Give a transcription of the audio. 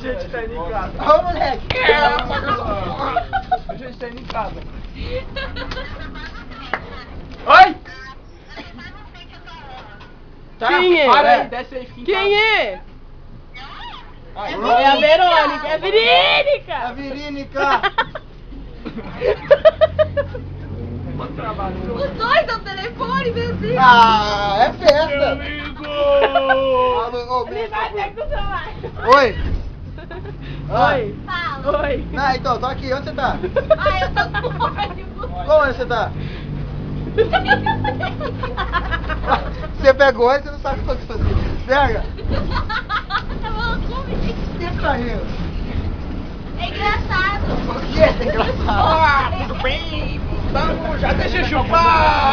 gente tá indo em casa. Ô, moleque. A gente tá indo em casa. Oi? Tá, Quem é? para aí, desce aí, fica em Quem casa. é? É É a Verônica, é a Verínica! A Virínica. Os dois ao telefone, meu Deus. Ah, é festa. Amigo! Alô, ô, Ele vai até com o celular. Oi. Oi. Fala. Oi. Não, então, tô aqui. Onde você tá? Ah, eu tô com ônibus. Onde você tá? Você pegou e você não sabe o que fazer. Pega. O que você tá rindo? É engraçado. O que é engraçado? Ah, tudo bem? Vamos, já deixa eu chupar!